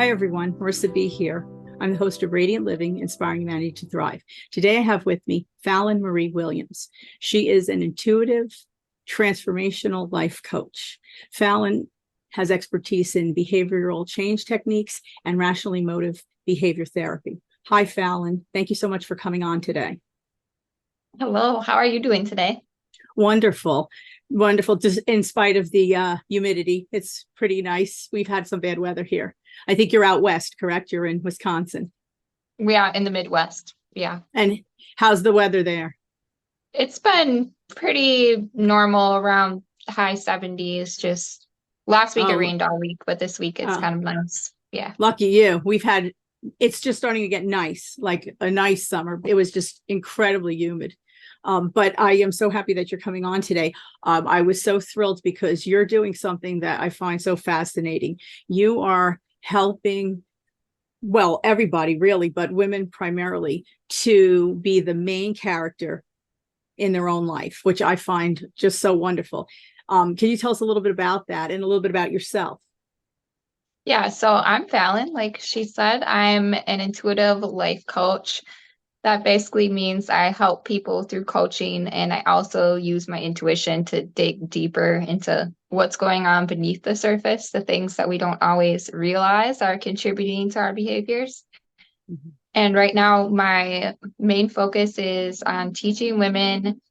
Hi, everyone. Marisa B here. I'm the host of Radiant Living, Inspiring Humanity to Thrive. Today, I have with me Falon Marie Williams. She is an intuitive, transformational life coach. Falon has expertise in behavioral change techniques and rational emotive behavior therapy. Hi, Falon. Thank you so much for coming on today. Hello, how are you doing today? Wonderful. Wonderful. Just in spite of the humidity, it's pretty nice. We've had some bad weather here. I think you're out west, correct? You're in Wisconsin. We are in the Midwest. Yeah. And how's the weather there? It's been pretty normal around high 70s. Just last week it Oh, rained all week, but this week it's uh, kind of nice. Yeah. lucky you. It's just starting to get nice, like a nice summer. It was just incredibly humid. But I am so happy that you're coming on today. I was so thrilled because you're doing something that I find so fascinating. You are helping, well, everybody really, but women primarily, to be the main character in their own life, which I find just so wonderful. Can you tell us a little bit about that and a little bit about yourself? Yeah. So I'm Falon, like she said, I'm an intuitive life coach. That basically means I help people through coaching, and I also use my intuition to dig deeper into what's going on beneath the surface, the things that we don't always realize are contributing to our behaviors. Mhm. And right now, my main focus is on teaching women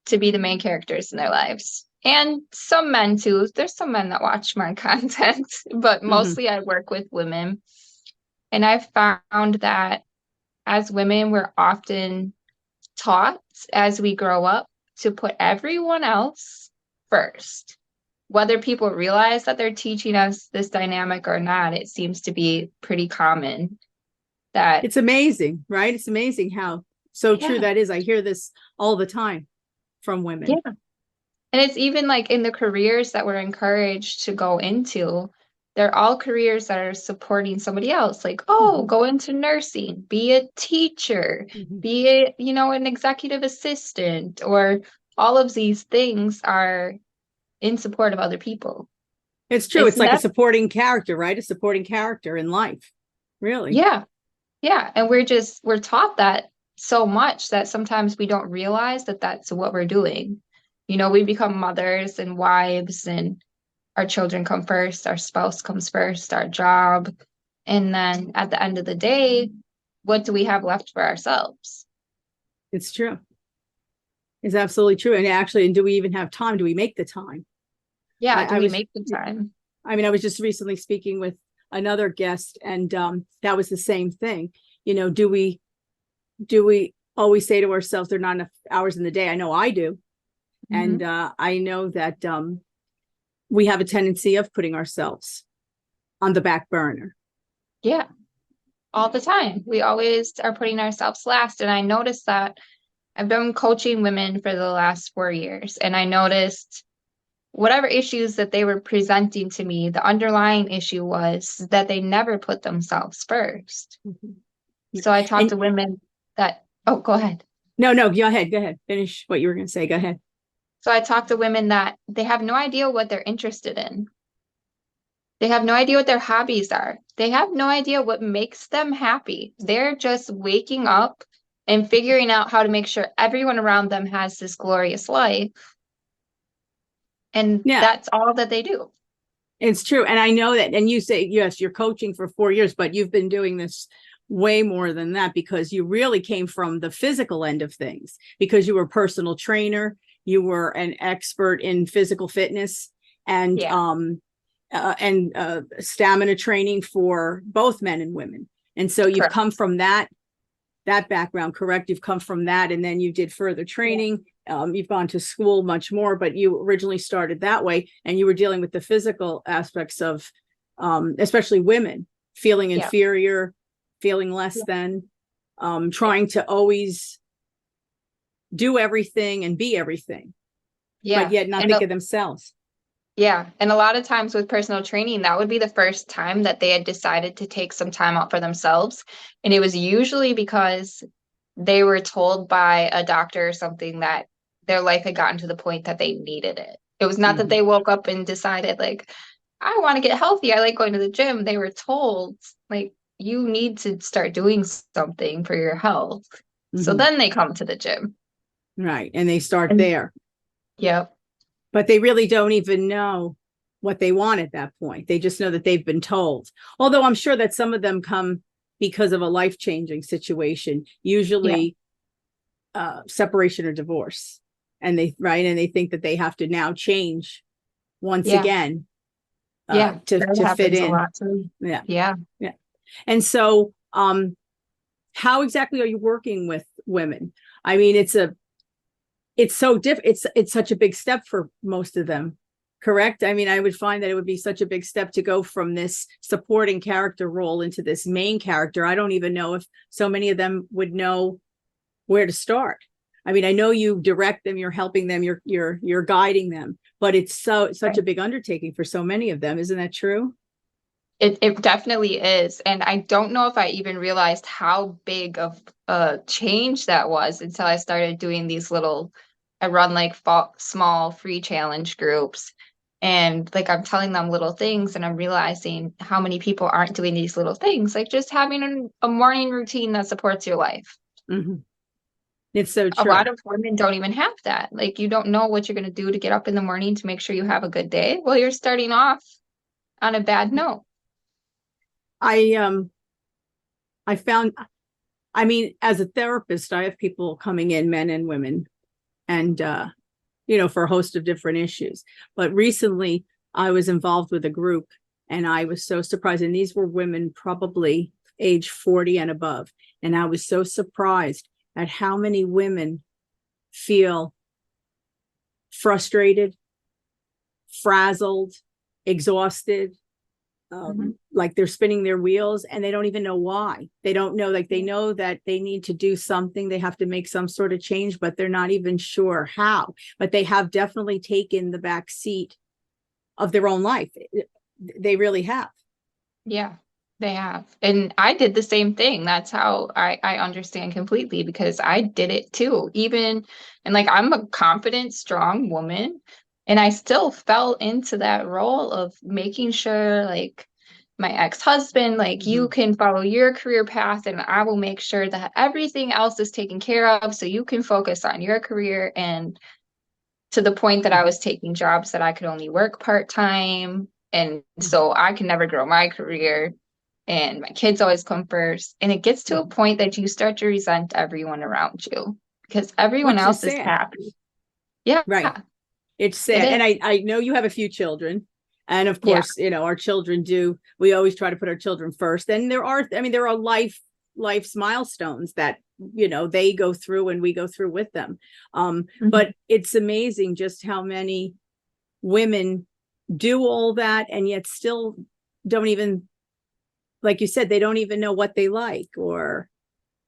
to be the main characters in their lives. And some men too. There's some men that watch my content, but Mhm. mostly I work with women. And I've found that as women, we're often taught as we grow up to put everyone else first. Whether people realize that they're teaching us this dynamic or not, it seems to be pretty common that, It's amazing, right? It's amazing how so true yeah, that is. I hear this all the time from yeah. women. And it's even like in the careers that we're encouraged to go into, they're all careers that are supporting somebody else. Like, oh, Mhm. go into nursing, be a teacher, Mhm. be a, an executive assistant, or all of these things are in support of other people. It's true. It's It's like a never, supporting character, right? A supporting character in life. Really. yeah, yeah. And we're taught that so much that sometimes we don't realize that that's what we're doing. We become mothers and wives, and our children come first, our spouse comes first, our job. And then at the end of the day, what do we have left for ourselves? It's true. It's absolutely true. And actually, and do we even have time? Do we make the time? Yeah, I, do I we was, make the time? I mean, I was just recently speaking with another guest, and that was the same thing. Do we always say to ourselves, there are not enough hours in the day? I know I do. And Hmm. I know that we have a tendency of putting ourselves on the back burner. Yeah, all the time. We always are putting ourselves last. And I noticed that I've been coaching women for the last 4 years, and I noticed whatever issues that they were presenting to me, the underlying issue was that they never put themselves first. Mhm. So I talked And to women that, oh, go ahead. no, go ahead. Go ahead. Finish what you were going to say. Go ahead. So I talk to women that they have no idea what they're interested in. They have no idea what their hobbies are. They have no idea what makes them happy. They're just waking up and figuring out how to make sure everyone around them has this glorious life. And Yeah, that's all that they do. it's true. And I know that, and you say, yes, you're coaching for 4 years, but you've been doing this way more than that because you really came from the physical end of things because you were a personal trainer, you were an expert in physical fitness and Yeah, stamina training for both men and women. And so you've correct. come from that background, correct? You've come from that, and then you did further Yeah. training. You've gone to school much more, but you originally started that way, and you were dealing with the physical aspects of, especially women feeling Yeah. inferior, feeling less Yeah. than, Yeah. trying to always do everything and be everything, but Yeah. yet not think of themselves. And a lot of times with personal training, that would be the first time that they had decided to take some time out for themselves. And it was usually because they were told by a doctor or something that their life had gotten to the point that they needed it. It was not that Mhm. they woke up and decided, like, I want to get healthy. I like going to the gym. They were told, like, you need to start doing something for your health. So Mhm. then they come to the gym. Right. And they start And there, yep. but they really don't even know what they want at that point. They just know that they've been told. Although I'm sure that some of them come because of a life-changing situation, Yeah. usually separation or divorce. And they think that they have to now change once Yeah. again Yeah. That to fit happens a in. lot too. Yeah. Yeah. Yeah. And so how exactly are you working with women? I mean, it's so it's such a big step for most of them, correct? I mean, I would find that it would be such a big step to go from this supporting character role into this main character. I don't even know if so many of them would know where to start. I mean, I know you direct them, you're helping them, you're guiding them, but it's such a big undertaking for so many of them. Isn't that true? It definitely is. And I don't know if I even realized how big of a change that was until I started doing these little, I run like small free challenge groups. And like I'm telling them little things, and I'm realizing how many people aren't doing these little things, like just having a morning routine that supports your life. Mm-hmm. It's so A true. lot of women don't even have that. Like you don't know what you're going to do to get up in the morning to make sure you have a good day. Well, you're starting off on a bad note. I I found, I mean, as a therapist, I have people coming in, men and women, and for a host of different issues. But recently I was involved with a group, and I was so surprised. And these were women probably age 40 and above. And I was so surprised at how many women feel frustrated, frazzled, exhausted, Mhm. like they're spinning their wheels, and they don't even know why. They don't know, like they know that they need to do something, they have to make some sort of change, but they're not even sure how. But they have definitely taken the back seat of their own life. They really have. Yeah, they have. And I did the same thing. That's how I understand completely because I did it too. Even, and like I'm a confident, strong woman, and I still fell into that role of making sure, like, my ex-husband, like, you Mhm. can follow your career path, and I will make sure that everything else is taken care of so you can focus on your career. And to the point that I was taking jobs that I could only work part-time. And so I can never grow my career. And my kids always come first. And it gets to a point that you start to resent everyone around you because everyone Which is else is sad. happy. Yeah, Right. It's it sad. And is. I know you have a few children. And of Yeah. course, our children do. We always try to put our children first. And there are life's milestones that, they go through and we go through with them. Mhm. But it's amazing just how many women do all that and yet still don't even, like you said, they don't even know what they like, or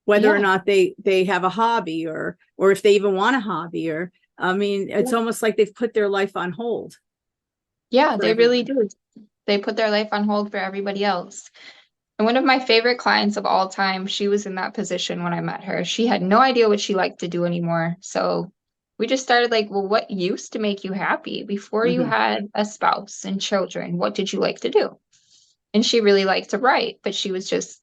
whether or Yeah. not they have a hobby, or if they even want a hobby, or I mean, it's Yeah. almost like they've put their life on hold Yeah, for they really everybody. do. They put their life on hold for everybody else. And one of my favorite clients of all time, she was in that position when I met her. She had no idea what she liked to do anymore. So we just started like, well, what used to make you happy before you Mm-hmm. had a spouse and children? What did you like to do? And she really liked to write, but she was just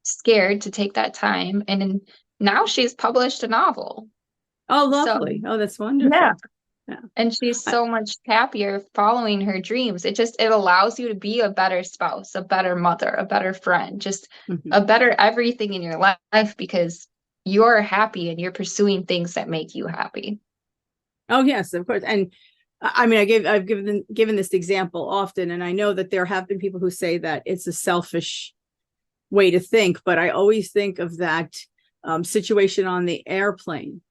scared to take that time. And then now she's published a novel. Oh, So lovely. Oh, that's yeah, wonderful. Yeah. and she's I, so much happier following her dreams. It allows you to be a better spouse, a better mother, a better friend, just mhm. a better everything in your life because you're happy and you're pursuing things that make you happy. Oh, yes, of course. And I mean, I've given this example often, and I know that there have been people who say that it's a selfish way to think, but I always think of that situation on the airplane,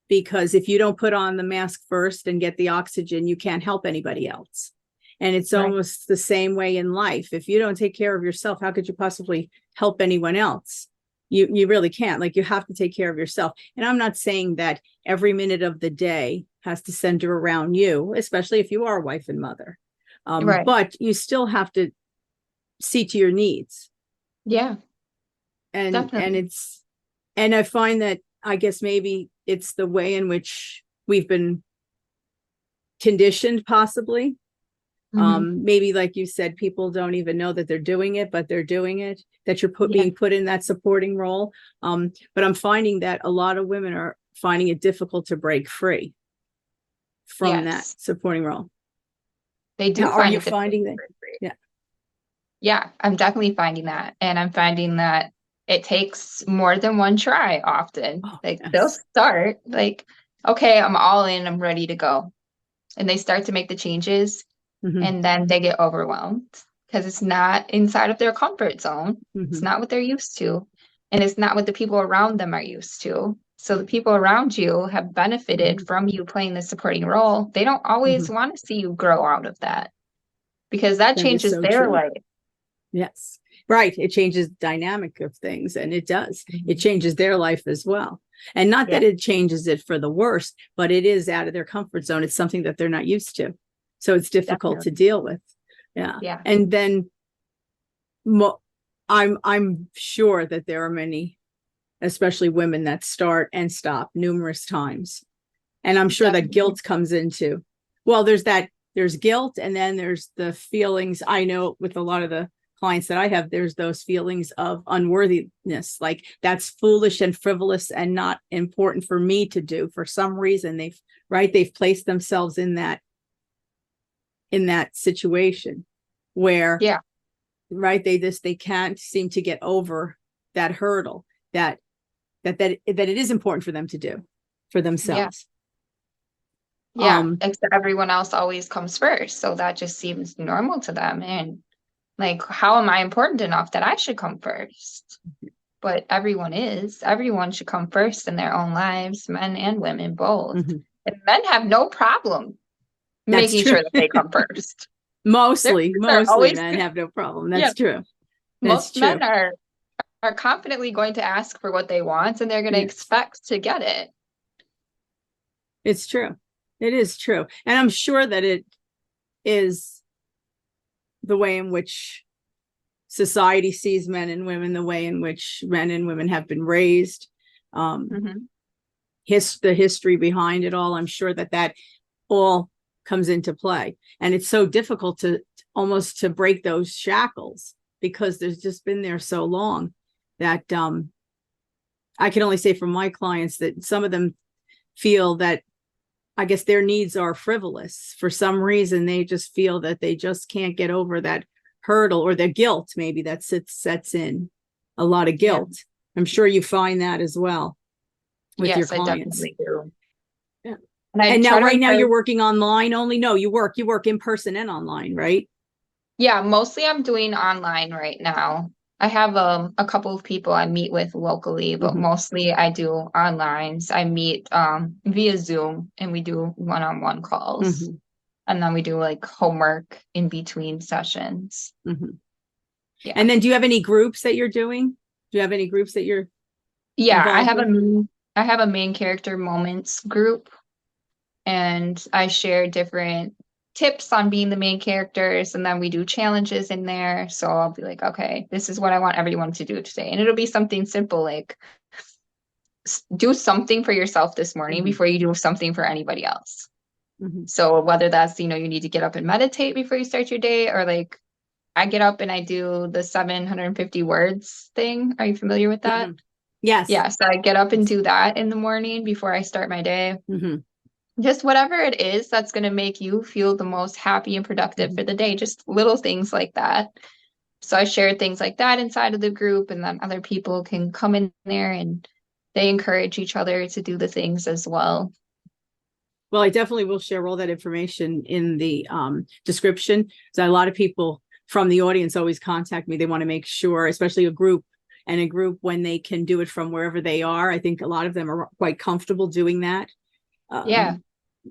because if you don't put on the mask first and get the oxygen, you can't help anybody else. And it's Right. almost the same way in life. If you don't take care of yourself, how could you possibly help anyone else? You really can't. Like, you have to take care of yourself. And I'm not saying that every minute of the day has to center around you, especially if you are a wife and mother. Right. But you still have to see to your needs. Yeah, And definitely. it's, and I find that, I guess maybe it's the way in which we've been conditioned, possibly, Maybe like you said, people don't even know that they're doing it, but they're doing it, that you're being put in that supporting role. But I'm finding that a lot of women are finding it difficult to break free from that supporting role. They do. Now, are you finding that? Yeah. Yeah, I'm definitely finding that. And I'm finding that it takes more than one try often. They'll start like, okay, I'm all in, I'm ready to go. And they start to make the changes and then they get overwhelmed because it's not inside of their comfort zone. It's not what they're used to. And it's not what the people around them are used to. So the people around you have benefited from you playing the supporting role. They don't always want to see you grow out of that because that changes their life. Yes. Right. It changes the dynamic of things, and it does. It changes their life as well. And not that it changes it for the worse, but it is out of their comfort zone. It's something that they're not used to. So it's difficult to deal with. Yeah. And then I'm sure that there are many, especially women, that start and stop numerous times. And I'm sure that guilt comes into, well, there's guilt, and then there's the feelings. I know with a lot of the clients that I have, there's those feelings of unworthiness, like that's foolish and frivolous and not important for me to do. For some reason, they've placed themselves in that situation where, they can't seem to get over that hurdle that it is important for them to do for themselves. Except everyone else always comes first, so that just seems normal to them. And like, how am I important enough that I should come first? But everyone should come first in their own lives, men and women both. And men have no problem making sure that they come first. Mostly men have no problem. That's true. Most men are confidently going to ask for what they want, and they're going to expect to get it. It's true. It is true. And I'm sure that it is the way in which society sees men and women, the way in which men and women have been raised, the history behind it all. I'm sure that all comes into play. And it's so difficult to almost to break those shackles because there's just been there so long that I can only say from my clients that some of them feel that, I guess, their needs are frivolous. For some reason, they just feel that they just can't get over that hurdle, or their guilt, maybe that sets in a lot of guilt. I'm sure you find that as well with your clients. I definitely do. Yeah. And now, right now, you're working online only? No, you work in person and online, right? Yeah, mostly I'm doing online right now. I have a couple of people I meet with locally, but mostly I do online. I meet via Zoom, and we do one-on-one calls. And then we do like homework in between sessions. Yeah. And then do you have any groups that you're doing? Do you have any groups that you're I have a main character moments group, and I share different tips on being the main characters, and then we do challenges in there. So I'll be like, okay, this is what I want everyone to do today, and it'll be something simple like do something for yourself this morning before you do something for anybody else. So whether that's, you need to get up and meditate before you start your day, or like I get up and I do the 750 words thing. Are you familiar with that? Yes. Yeah. So I get up and do that in the morning before I start my day. Just whatever it is that's going to make you feel the most happy and productive for the day. Just little things like that. So I share things like that inside of the group, and then other people can come in there and they encourage each other to do the things as well. Well, I definitely will share all that information in the description. So a lot of people from the audience always contact me. They want to make sure, especially a group, when they can do it from wherever they are. I think a lot of them are quite comfortable doing that.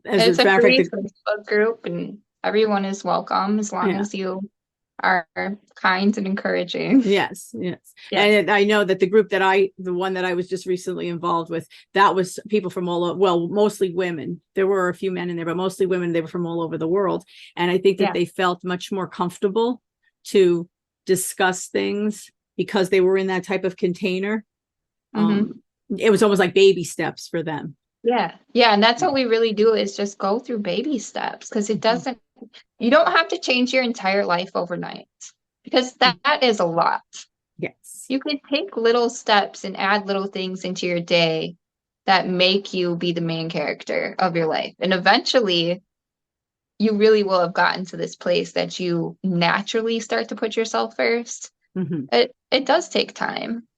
It's a free Facebook group, and everyone is welcome as long as you are kind and encouraging. Yes. And I know that the one that I was just recently involved with, that was people from all over, well, mostly women. There were a few men in there, but mostly women. They were from all over the world. And I think that they felt much more comfortable to discuss things because they were in that type of container. It was almost like baby steps for them. Yeah. Yeah. And that's what we really do is just go through baby steps because you don't have to change your entire life overnight because that is a lot. Yes. You can take little steps and add little things into your day that make you be the main character of your life. And eventually, you really will have gotten to this place that you naturally start to put yourself first. Mhm. It does take time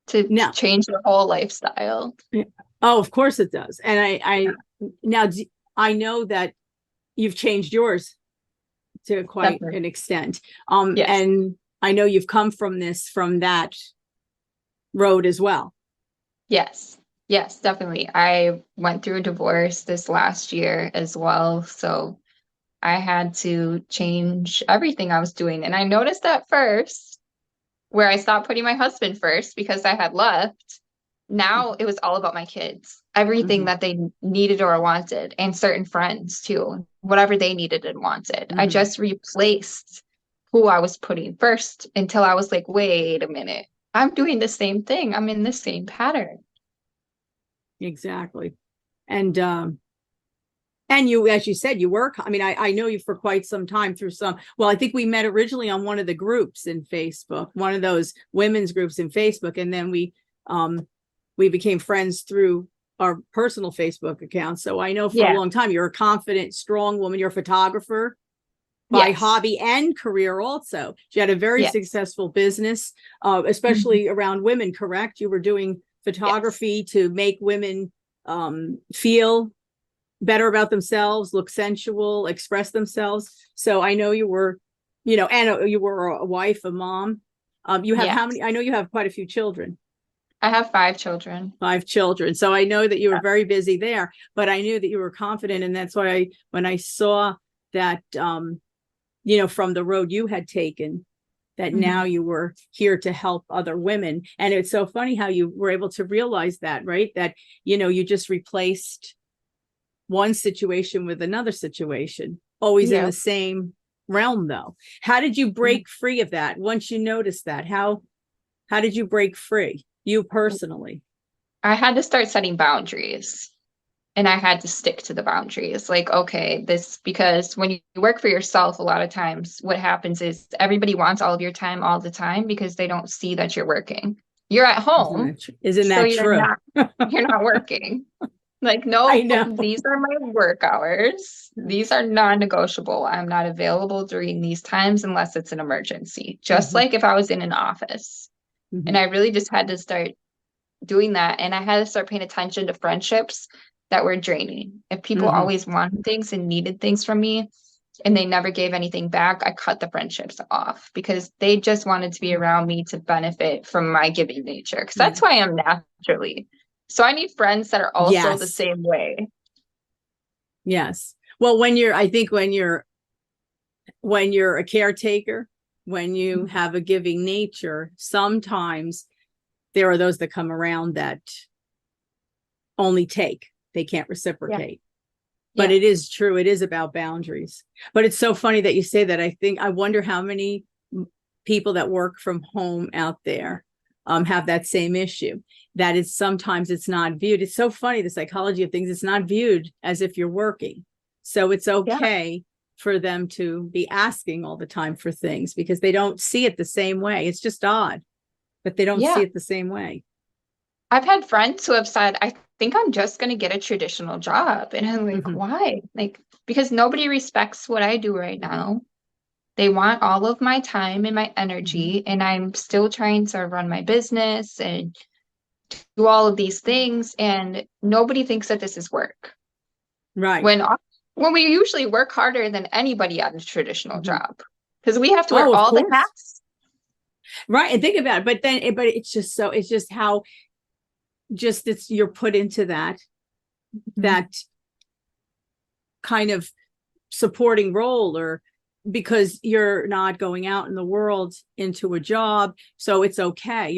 to Now, change your whole lifestyle. oh, of course it does. And Yeah, now I know that you've changed yours to quite definitely. an extent. Yes. And I know you've come from that road as well. Yes. Yes, definitely. I went through a divorce this last year as well. So I had to change everything I was doing. And I noticed at first where I stopped putting my husband first because I had left. Now it was all about my kids, everything Mhm. that they needed or wanted, and certain friends too, whatever they needed and wanted. I Mhm. just replaced who I was putting first until I was like, wait a minute, I'm doing the same thing. I'm in the same pattern. Exactly. And and you, as you said, you work. I mean, I know you for quite some time through well, I think we met originally on one of the groups in Facebook, one of those women's groups in Facebook. And then we became friends through our personal Facebook accounts. So I know for a Yeah. long time, you're a confident, strong woman. You're a photographer by Yes. hobby and career also. She had a very Yes. successful business, Mhm. especially around women, correct? You were doing Yes. photography to make women feel better about themselves, look sensual, express themselves. So I know you were, and you were a wife, a mom. You have how Yes. many? I know you have quite a few children, I have 5 children. 5 children. So I know that you were Yeah. very busy there, but I knew that you were confident. And that's why when I saw that, from the road you had taken, that now Mhm. you were here to help other women. And it's so funny how you were able to realize that, right? That, you just replaced one situation with another situation, always in Yeah. the same realm though. How did you break free of that once you noticed that? How did you break free, you personally? I had to start setting boundaries and I had to stick to the boundaries. Like, okay, because when you work for yourself, a lot of times what happens is everybody wants all of your time all the time because they don't see that you're working. You're at home, Isn't so that true? you're not working. Like, I no, know. these are my work hours. These are non-negotiable. I'm not available during these times unless it's an emergency, just Mhm, like if I was in an office. And mhm, I really just had to start doing that. And I had to start paying attention to friendships that were draining. If people mhm. always wanted things and needed things from me and they never gave anything back, I cut the friendships off because they just wanted to be around me to benefit from my giving nature. Because Yeah. that's who I am naturally. So I need friends that are also the Yes. same way. Yes. Well, I think when you're a caretaker, when you have a giving nature, sometimes there are those that come around that only take, they can't Yeah. reciprocate. But Yeah. it is true, it is about boundaries. But it's so funny that you say that. I wonder how many people that work from home out there have that same issue, that it's sometimes it's not viewed. It's so funny, the psychology of things. It's not viewed as if you're working, so it's Yeah. okay for them to be asking all the time for things because they don't see it the same way. It's just odd, but they don't see Yeah. it the same way. I've had friends who have said, I think I'm just going to get a traditional job. And I'm like, Mhm, why? Like, because nobody respects what I do right now. They want all of my time and my mhm. energy, and I'm still trying to run my business and do all of these things, and nobody thinks that this is work. Right. When we usually work harder than anybody at a traditional Mhm. job because we have to Oh, wear of all the course. hats. Right. And think about it. But it's just how just it's you're put into Mhm. that kind of supporting role, or because you're not going out in the world into a job, so it's okay.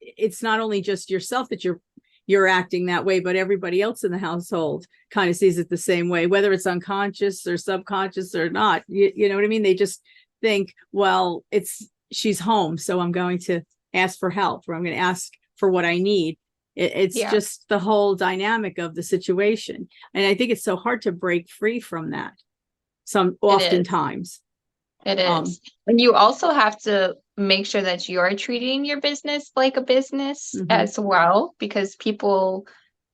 It's not only just yourself that you're acting that way, but everybody else in the household kind of sees it the same way, whether it's unconscious or subconscious or not. You know what I mean? They just think, well, she's home, so I'm going to ask for help, or I'm going to ask for what I need. It's Yeah, just the whole dynamic of the situation. And I think it's so hard to break free from that it is. oftentimes. It Um, is. And you also have to make sure that you're treating your business like a business mhm, as well, because people,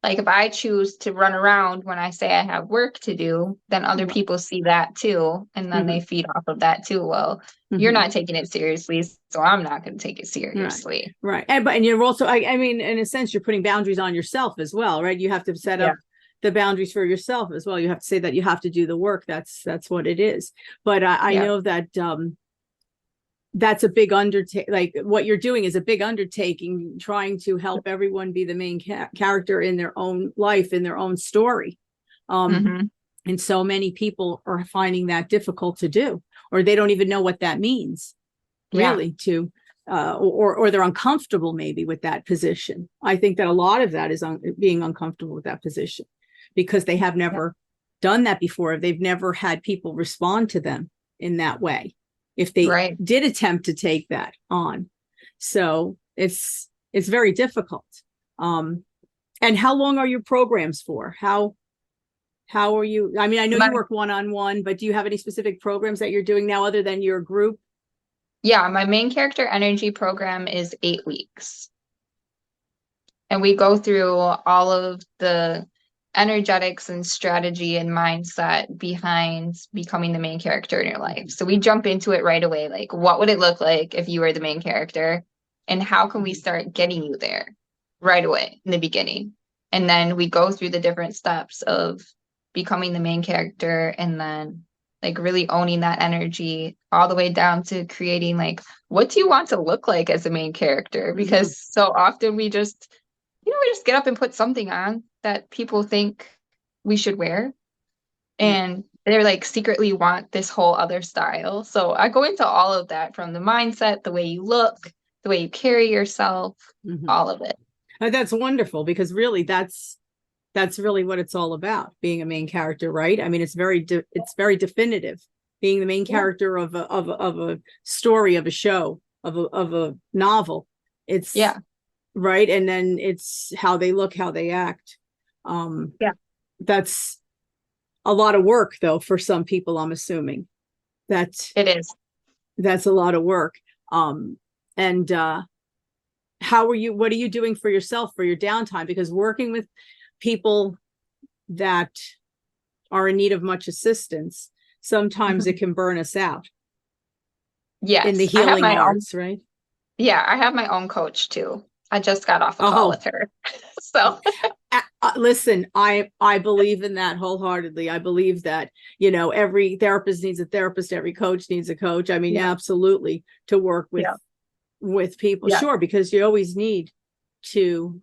like if I choose to run around when I say I have work to do, then other right, people see that too. And then they mhm, feed off of that too. Well, you're mhm, not taking it seriously, so I'm not going to take it right, seriously. right. And you're also, I mean, in a sense, you're putting boundaries on yourself as well, right? You have to set Yeah. up the boundaries for yourself as well. You have to say that you have to do the work. That's what it is. But I Yeah. know that that's a big undertaking. Like what you're doing is a big undertaking, trying to help everyone be the main character in their own life, in their own story. Um, Hmm. and so many people are finding that difficult to do, or they don't even know what that means, Yeah. really, to or they're uncomfortable maybe with that position. I think that a lot of that is being uncomfortable with that position because they have Yeah. never done that before. They've never had people respond to them in that way if they Right. did attempt to take that on. So it's very difficult. Um, and how long are your programs for? How are you? I mean, I know My, you work one-on-one, but do you have any specific programs that you're doing now other than your group? yeah, my main character energy program is 8 weeks. And we go through all of the energetics and strategy and mindset behind becoming the main character in your life. So we jump into it right away. Like, what would it look like if you were the main character? And how can we start getting you there right away in the beginning? And then we go through the different steps of becoming the main character and then like really owning that energy all the way down to creating like, what do you want to look like as a main character? Mhm. Because so often we just get up and put something on that people think we should wear. Right. And they're like secretly want this whole other style. So I go into all of that from the mindset, the way you look, the way you carry yourself, Mhm. all of it. That's wonderful because really that's really what it's all about, being a main character, right? I mean, it's very definitive, being the main Yeah. character of a story, of a show, of a novel. It's Yeah. right, and then it's how they look, how they act. Um, Yeah. that's a lot of work, though, for some people. I'm assuming that It is. that's a lot of work. And how are you? What are you doing for yourself for your downtime? Because working with people that are in need of much assistance, sometimes it Mhm. can burn us out in the Yes. I have healing my own, arts, right? yeah, I have my own coach too. I just got off a call Oh, with her. So listen, I believe in that wholeheartedly. I believe that, every therapist needs a therapist, every coach needs a coach. I mean, yeah, absolutely, to work yeah, with people. yeah. Sure, because you always need to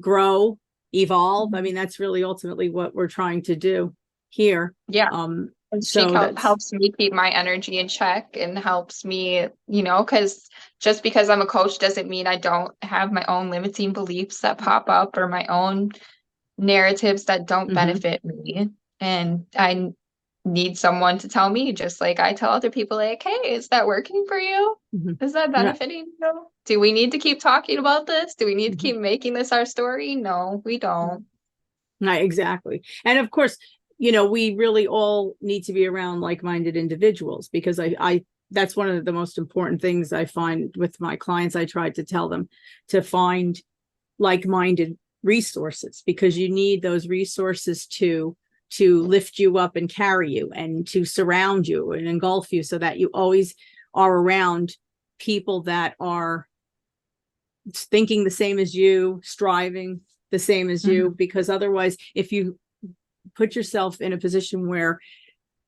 grow, evolve. I mean, that's really ultimately what we're trying to do here. Yeah. Um, And she so that's helps me keep my energy in check and helps me, because just because I'm a coach doesn't mean I don't have my own limiting beliefs that pop up or my own narratives that don't mhm, benefit me. And I need someone to tell me, just like I tell other people, like, hey, is that working for you? mhm. Is that Yeah, benefiting you? Do we need to keep talking about this? Do we need to mhm. keep making this our story? No, we don't. Right, exactly. And of course, we really all need to be around like-minded individuals because I that's one of the most important things I find with my clients. I try to tell them to find like-minded resources because you need those resources to lift you up and carry you and to surround you and engulf you so that you always are around people that are thinking the same as you, striving the same as you, Mhm. because otherwise, if you put yourself in a position where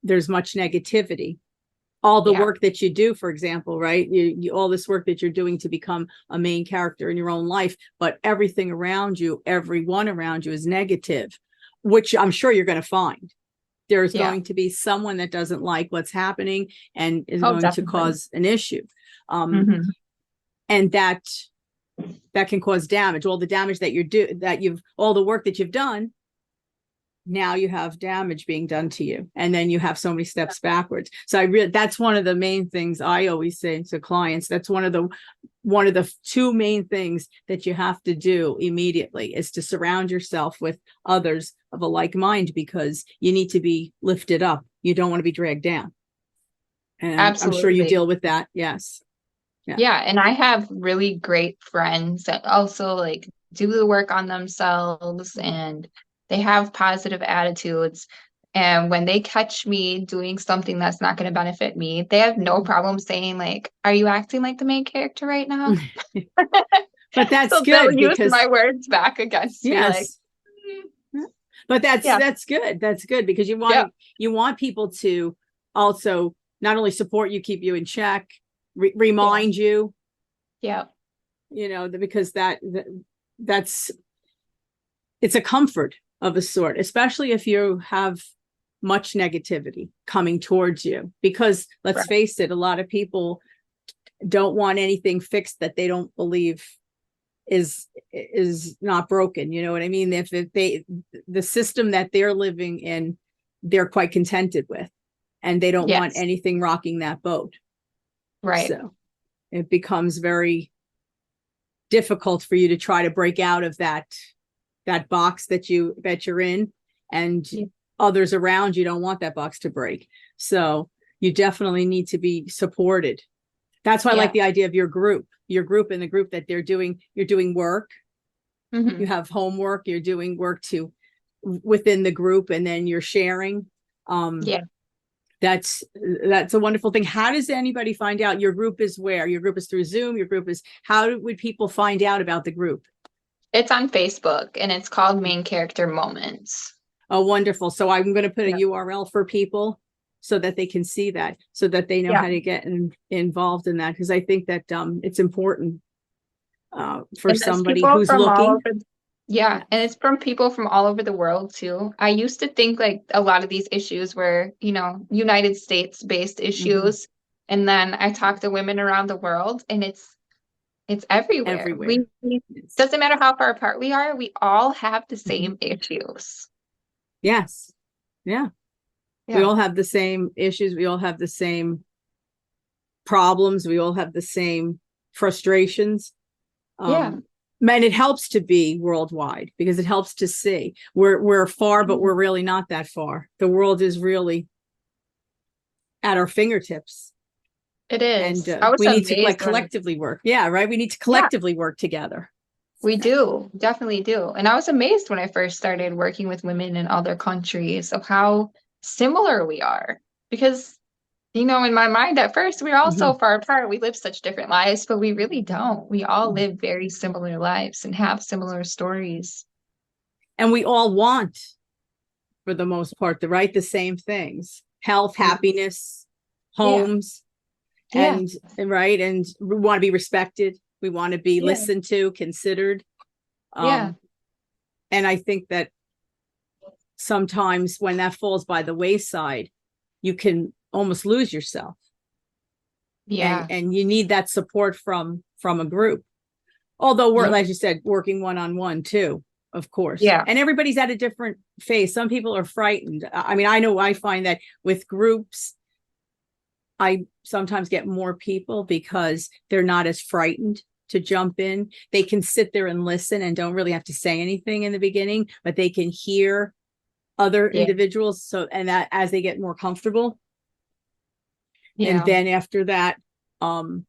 there's much negativity, all the Yeah, work that you do, for example, right? All this work that you're doing to become a main character in your own life, but everything around you, everyone around you is negative, which I'm sure you're going to find. There's yeah. going to be someone that doesn't like what's happening and is Oh, going to definitely. cause an issue. Um, Hmm. and that can cause damage. All the damage that all the work that you've done now you have damage being done to you, and then you have so many steps backwards. So that's one of the main things I always say to clients. That's one of the two main things that you have to do immediately, is to surround yourself with others of a like mind, because you need to be lifted up. You don't want to be dragged down. And I'm sure you Absolutely. deal with that. Yes. Yeah, and I have really great friends that also like do the work on themselves, and they have positive attitudes. And when they catch me doing something that's not going to benefit me, they have no problem saying like, "Are you acting like the main character right now?" But that's So they'll good, use because my words back against me like, yes. But yeah, that's good. That's good, because yeah, you want people to also not only support you, keep you in check, yeah, remind you, yeah, because that's it's a comfort of a sort, especially if you have much negativity coming towards you, because let's right. face it, a lot of people don't want anything fixed that they don't believe is not broken. You know what I mean? If the system that they're living in, they're quite contented with, and they don't want Yes, anything rocking that boat. right. So it becomes very difficult for you to try to break out of that box that you're in, and Yeah, others around you don't want that box to break. So you definitely need to be supported. That's why I like yeah. the idea of your group and the group that you're doing work. You Hmm. have homework, you're doing work within the group, and then you're sharing. Um, Yeah. that's a wonderful thing. How does anybody find out your group is where? Your group is through Zoom, how would people find out about the group? It's on Facebook and it's called Main Character Moments. Oh, wonderful. So I'm going to put a Yeah. URL for people so that they can see that, so that they know Yeah. how to get involved in that, because I think that it's important for And it's somebody people who's from all looking. over. Yeah, Yeah. and it's from people from all over the world too. I used to think like a lot of these issues were, United States based Mhm. issues. And then I talked to women around the world and it's everywhere. Everywhere. Yes. Doesn't matter how far apart we are, we all have the Mhm. same issues. Yes. Yeah. We Yeah. all have the same issues. We all have the same problems. We all have the same frustrations. Yeah. And it helps to be worldwide, because it helps to see we're far, but we're really not that far. The world is really at our fingertips, It and is. I was we need to amazed when, collectively work. Yeah, right. We need to yeah, collectively work together. we do, definitely do. And I was amazed when I first started working with women in other countries of how similar we are. Because, in my mind at first, we're all so Mhm. far apart. We live such different lives, but we really don't. We all live very similar lives and have similar stories. And we all want, for the most part, the same things: health, Yeah. happiness, Yeah. homes, Yeah. and right. And we want to be respected. We want to be Yeah. listened to, considered. Yeah. Um, and I think that sometimes when that falls by the wayside, you can almost lose yourself, and Yeah. you need that support from a group. Although we're, Yeah. like you said, working one-on-one too, of course. Yeah. And everybody's at a different phase. Some people are frightened. I mean, I know I find that with groups, I sometimes get more people because they're not as frightened to jump in. They can sit there and listen and don't really have to say anything in the beginning, but they can hear other Yeah. individuals. So, and that as they get more comfortable, and Yeah. then after that, um,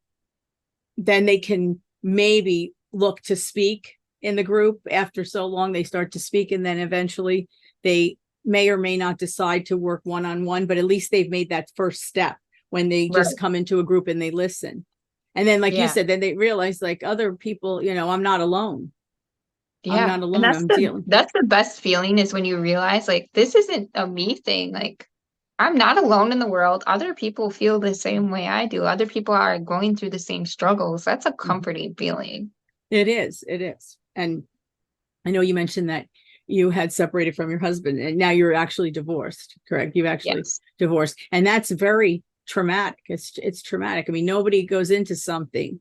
then they can maybe look to speak in the group. After so long, they start to speak, and then eventually they may or may not decide to work one-on-one, but at least they've made that first step when they Right. just come into a group and they listen. And then, like you Yeah. said, then they realize, like, other people, I'm not alone. I'm Yeah. not And alone. that's I'm the dealing. that's the best feeling is when you realize like this isn't a me thing. Like I'm not alone in the world. Other people feel the same way I do. Other people are going through the same struggles. That's a comforting feeling. It is. It is. And I know you mentioned that you had separated from your husband, and now you're actually divorced, correct? You've actually Yes. divorced. And that's very traumatic. It's traumatic. I mean, nobody goes into something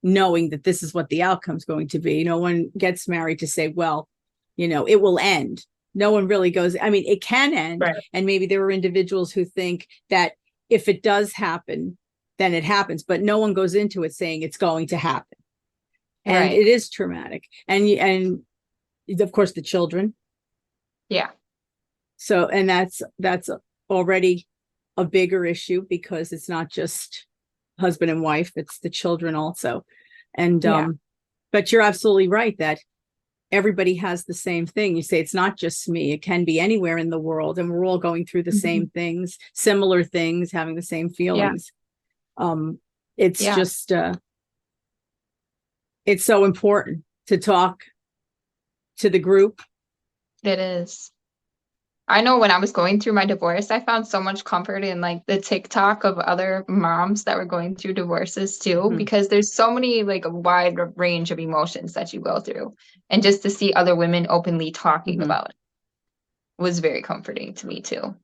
knowing that this is what the outcome's going to be. No one gets married to say, well, it will end. No one really goes, I mean, it can end. Right. And maybe there are individuals who think that if it does happen, then it happens, but no one goes into it saying it's going to happen. And Right. it is traumatic. And of course the children. Yeah. So, and that's already a bigger issue because it's not just husband and wife, it's the children also. And, Yeah. but you're absolutely right that everybody has the same thing. You say it's not just me, it can be anywhere in the world, and we're all going through the same things, similar things, having the same feelings. It's just it's so important to talk to the group. It is. I know when I was going through my divorce, I found so much comfort in like the TikTok of other moms that were going through divorces too, because there's so many, like, a wide range of emotions that you go through. And just to see other women openly talking about it was very comforting to me too.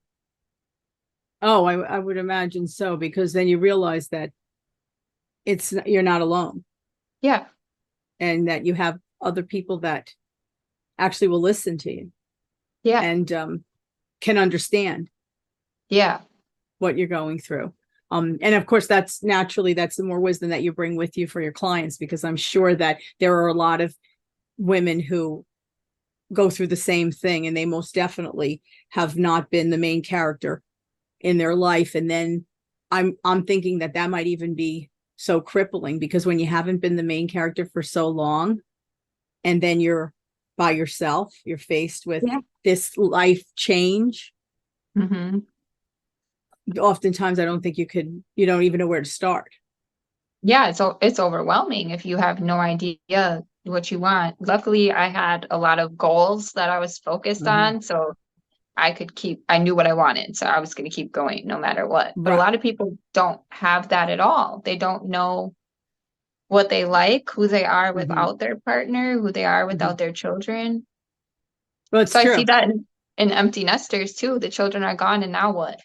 Oh, I would imagine so, because then you realize that you're not alone, Yeah. and that you have other people that actually will listen to you Yeah. and can understand Yeah. what you're going through. And of course, that's the more wisdom that you bring with you for your clients, because I'm sure that there are a lot of women who go through the same thing, and they most definitely have not been the main character in their life. And then I'm thinking that might even be so crippling, because when you haven't been the main character for so long, and then you're by yourself, you're faced with this life change. Oftentimes I don't think you don't even know where to start. Yeah, it's overwhelming if you have no idea what you want. Luckily, I had a lot of goals that I was focused on, so I knew what I wanted, so I was going to keep going no matter what. But a Right. lot of people don't have that at all. They don't know what they like, who they are without their partner, who they are without their children. Well, it's So I see true. that in empty nesters too. The children are gone, and now what?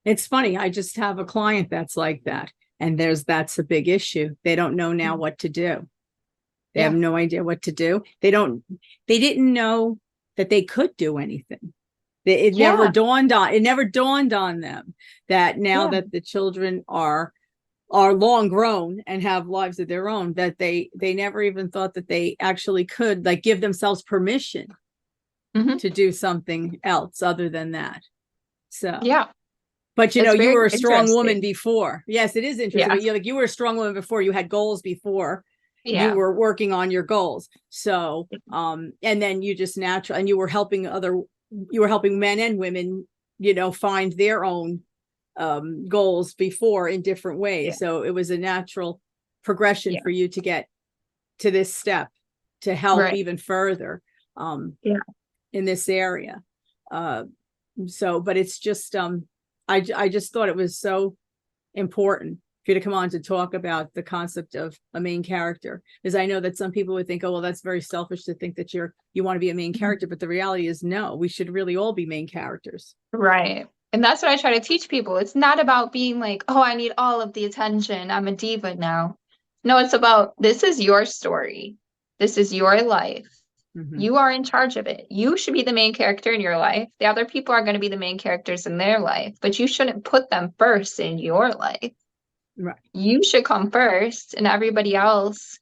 It's funny. I just have a client that's like that. And that's a big issue. They don't know now what to do. They have no idea what to do. They didn't know that they could do anything. It never dawned on them that now that the children are long grown and have lives of their own, that they never even thought that they actually could, like, give themselves permission to do something else other than that. So but It's you very were a strong woman interesting. before. Yes, it is interesting. Yeah. But you were a strong woman before. You had goals before. You Yeah. were working on your goals. So, and then you just and you were helping men and women, find their own goals before in different ways. Yeah. So it was a natural progression for you to get to this step to help even further in this area. But it's just I just thought it was so important for you to come on to talk about the concept of a main character, because I know that some people would think, oh, well, that's very selfish to think that you want to be a main character. But the reality is, no, we should really all be main characters. Right. And that's what I try to teach people. It's not about being like, oh, I need all of the attention, I'm a diva now. No, it's about, this is your story. This is your life. You are in charge of it. You should be the main character in your life. The other people are going to be the main characters in their life, but you shouldn't put them first in your life. Right. You should come first, and everybody else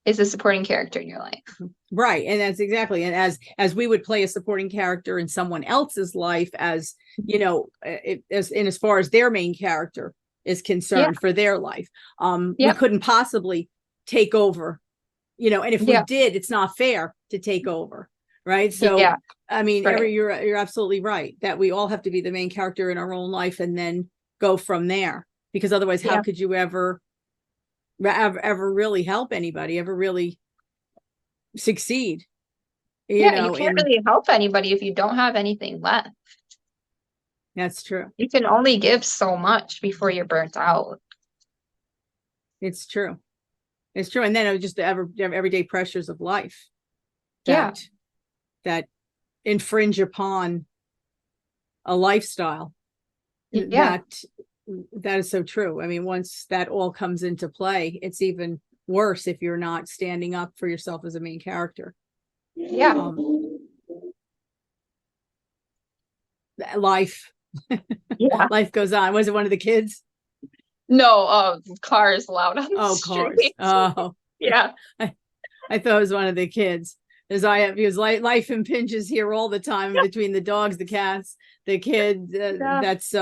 is a supporting character in your life. Right. And that's exactly. And as we would play a supporting character in someone else's life, as as far as their main character is concerned for their life, we couldn't possibly take over, and if we did, it's not fair to take over. Right. So, I mean, you're absolutely right that we all have to be the main character in our own life and then go from there, because otherwise, how could you ever really help anybody, ever really succeed? You can't really help anybody if you don't have anything left. That's true. You can only give so much before you're burnt out. It's true. It's true. And then just the everyday pressures of life that infringe upon a lifestyle. That is so true. I mean, once that all comes into play, it's even worse if you're not standing up for yourself as a main character. Life, Yeah. life goes on. Was it one of the kids? No, cars loud on the Oh, cars. street. Oh, Yeah. I, I thought it was one of the kids. As I have, because life impinges here all the time between the dogs, the cats, the kids. Yeah. That's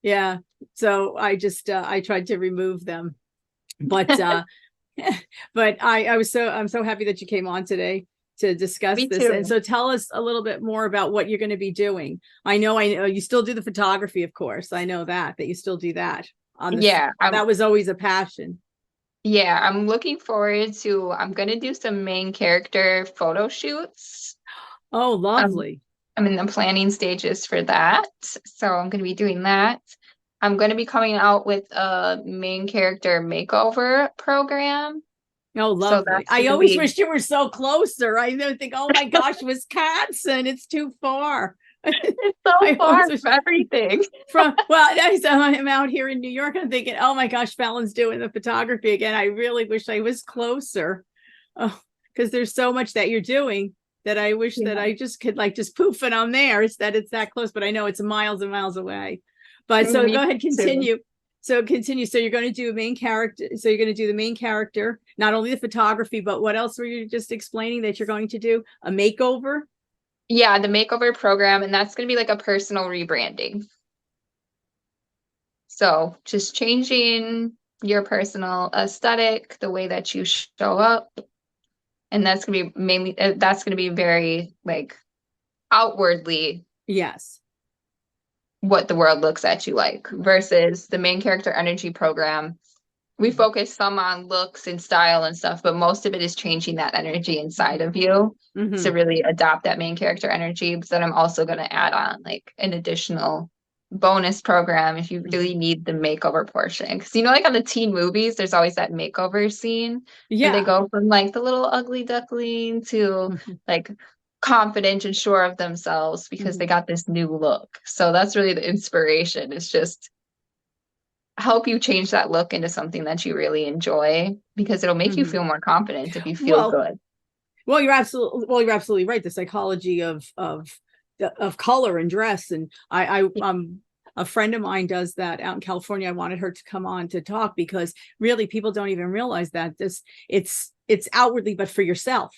yeah. So I tried to remove them, but but I'm so happy that you came on today to discuss Me this. And too. so tell us a little bit more about what you're going to be doing. I know you still do the photography, of course. I know that you still do that on this. Yeah, That was always a passion. I'm looking forward to I'm gonna do some main character photo shoots. Oh, Um, lovely. I'm in the planning stages for that. So I'm gonna be doing that. I'm gonna be coming out with a main character makeover program. Oh, So lovely. that's I gonna always be wish you were so closer. I don't think, oh my gosh, Wisconsin, it's too far. it's so I far always wish from everything. I'm out here in New York. I'm thinking, oh my gosh, Fallon's doing the photography again. I really wish I was closer. Oh, because there's so much that you're doing that I wish that Yeah, I just could like just poof and I'm there. It's that close, but I know it's miles and miles away. But so me go ahead, too. continue. So continue. So you're going to do a main character. So you're going to do the main character, not only the photography, but what else were you just explaining that you're going to do? A makeover? Yeah, the makeover program, and that's gonna be like a personal rebranding. So just changing your personal aesthetic, the way that you show up, and that's gonna be mainly that's gonna be very like outwardly Yes. what the world looks at you like versus the main character energy program. We focus some on looks and style and stuff, but most of it is changing that energy inside of you to Mm-hmm. really adopt that main character energy. But then I'm also going to add on like an additional bonus program if you really need the makeover portion. Because like on the teen movies, there's always that makeover scene where they Yeah. go from like the little ugly duckling to Mm-hmm. like confident and sure of themselves because they got this new look. So that's really the inspiration. It's just help you change that look into something that you really enjoy because it'll make you Mm-hmm. feel more confident if you feel Well, good. you're absolutely right. The psychology of color and dress. And a friend of mine does that out in California. I wanted her to come on to talk because really people don't even realize that it's outwardly, but for yourself,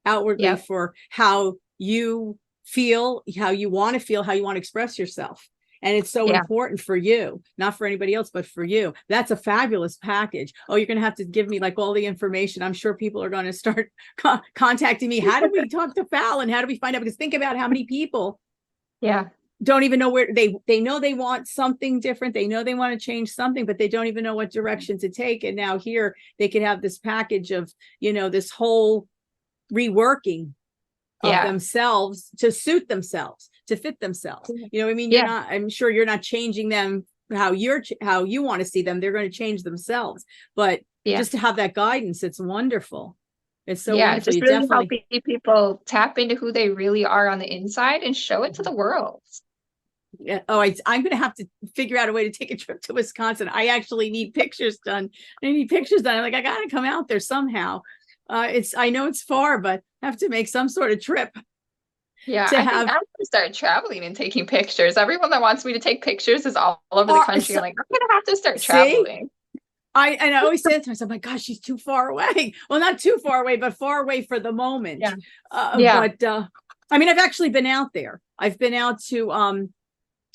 outwardly Yep. for how you feel, how you want to feel, how you want to express yourself. And it's so Yeah. important for you, not for anybody else, but for you. That's a fabulous package. Oh, you're going to have to give me like all the information. I'm sure people are going to start contacting me. How do we talk to Fallon? How do we find out? Because think about how many people Yeah. don't even know where they know they want something different. They know they want to change something, but they don't even know what direction to take. And now here they can have this package of, this whole reworking of Yeah. themselves to suit themselves, to fit themselves. I mean, Yeah. I'm sure you're not changing them how you want to see them. They're going to change themselves. But Yeah. just to have that guidance, it's wonderful. It's so Yeah. wonderful. Just You really definitely, helping people tap into who they really are on the inside and show it to the world. yeah. Oh, I'm going to have to figure out a way to take a trip to Wisconsin. I actually need pictures done. I need pictures done. I'm like, I got to come out there somehow. I know it's far, but I have to make some sort of trip Yeah, to I think have. I'm gonna start traveling and taking pictures. Everyone that wants me to take pictures is all over the Or country. I'm like, I'm gonna have to start see, traveling. I always say to myself, my gosh, she's too far away. Well, not too far away, but far away for the moment. Yeah. Yeah. But I mean, I've actually been out there. I've been out to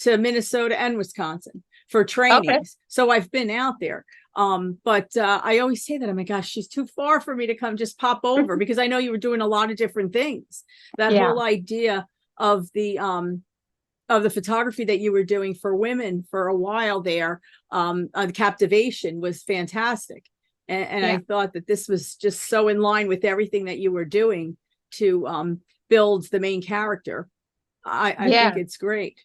Minnesota and Wisconsin for Okay. trainings. So I've been out there. But I always say that, oh my gosh, she's too far for me to come just pop over because I know you were doing a lot of different things. That Yeah. whole idea of the photography that you were doing for women for a while there, on Captivation was fantastic. And I Yeah. thought that this was just so in line with everything that you were doing to build the main character. I think Yeah. it's great.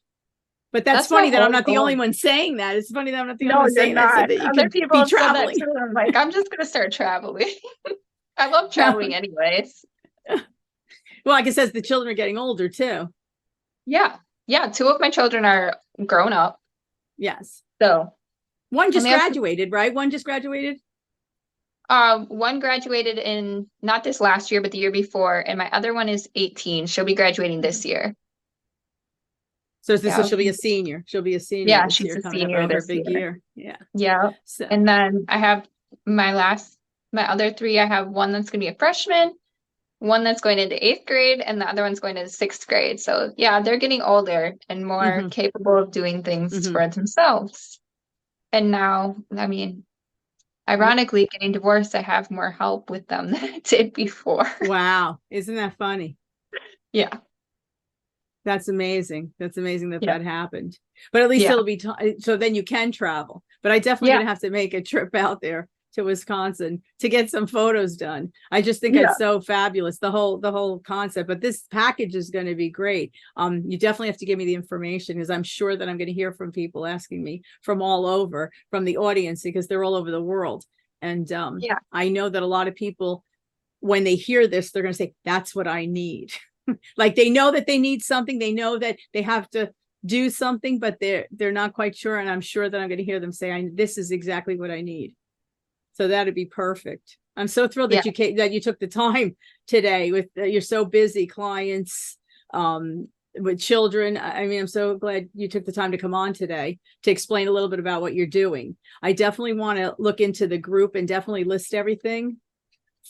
But that's That's my funny that I'm whole not the only goal. one saying that. It's funny that I'm not the only No, one you're saying that, said not. that you Other could people be have said that traveling. too. I'm like, I'm just gonna start traveling. I love traveling anyways. Well, like it says, the children are getting older too. Yeah. Yeah. Two of my children are grown up. Yes. So One just only have graduated, right? One just graduated. one graduated in not this last year, but the year before, and my other one is 18. She'll be graduating this year. So this, so Yeah. she'll be a senior. She'll be a senior Yeah, this she's year, a coming up senior over a this big year. year. Yeah. Yeah. So And then I have my other three, I have one that's going to be a freshman, one that's going into 8th grade, and the other one's going into 6th grade. So yeah, they're getting older and more mhm, capable of doing things mhm. for themselves. And now, I mean, Yeah. ironically, getting divorced, I have more help with them than I did before. Wow. Isn't that funny? Yeah. That's amazing. That's amazing that Yeah. that happened. But at least Yeah. it'll be so then you can travel. But I definitely Yeah. gonna have to make a trip out there to Wisconsin to get some photos done. I just think Yeah. it's so fabulous, the whole concept. But this package is going to be great. You definitely have to give me the information because I'm sure that I'm going to hear from people asking me from all over, from the audience, because they're all over the world. And Yeah. I know that a lot of people, when they hear this, they're going to say, that's what I need. Like they know that they need something, they know that they have to do something, but they're not quite sure. And I'm sure that I'm going to hear them say, this is exactly what I need. So that'd be perfect. I'm so thrilled Yeah. that you took the time today with you're so busy, clients, with children. I mean, I'm so glad you took the time to come on today to explain a little bit about what you're doing. I definitely want to look into the group and definitely list everything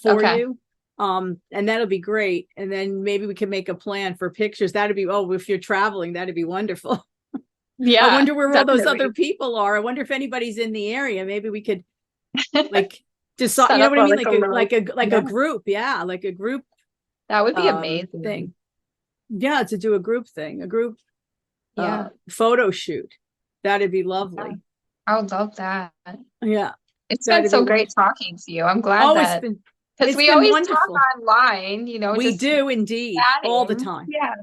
for Okay. you. And that'll be great. And then maybe we can make a plan for pictures. That'd be, oh, if you're traveling, that'd be wonderful. I Yeah, wonder where all those other definitely. people are. I wonder if anybody's in the area. Maybe we could like decide, Set you know up what I mean? like a little, Like yeah, a group. Yeah. Like a group that would be amazing. thing. Yeah, to do a group thing, a group Yeah. photo shoot. That'd be Yeah. lovely. I would love that. Yeah. It's been That'd be so great wonderful. talking to you. I'm glad Oh, that because it's we been always talk wonderful. online, We just do indeed all the chatting. time. Yeah.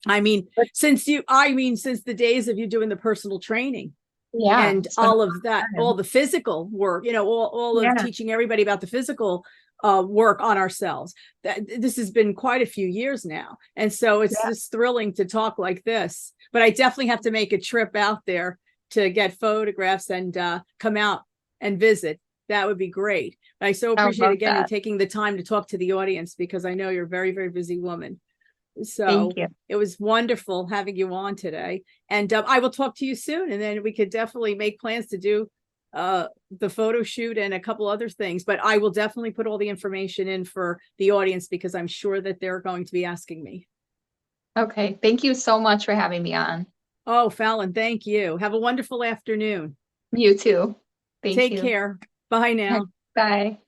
I mean, But since the days of you doing the personal training yeah, and it's been a all of that, long all time. the physical work, all of Yeah. teaching everybody about the physical work on ourselves. This has been quite a few years now. And so it's Yeah. just thrilling to talk like this. But I definitely have to make a trip out there to get photographs and come out and visit. That would be great. I so I would appreciate love again you that. taking the time to talk to the audience because I know you're a very, very busy woman. Thank So you. it was wonderful having you on today. And I will talk to you soon. And then we could definitely make plans to do the photo shoot and a couple other things. But I will definitely put all the information in for the audience because I'm sure that they're going to be asking me. Okay. Thank you so much for having me on. Oh, Falon, thank you. Have a wonderful afternoon. You too. Thank Take you. care. Bye now. Bye.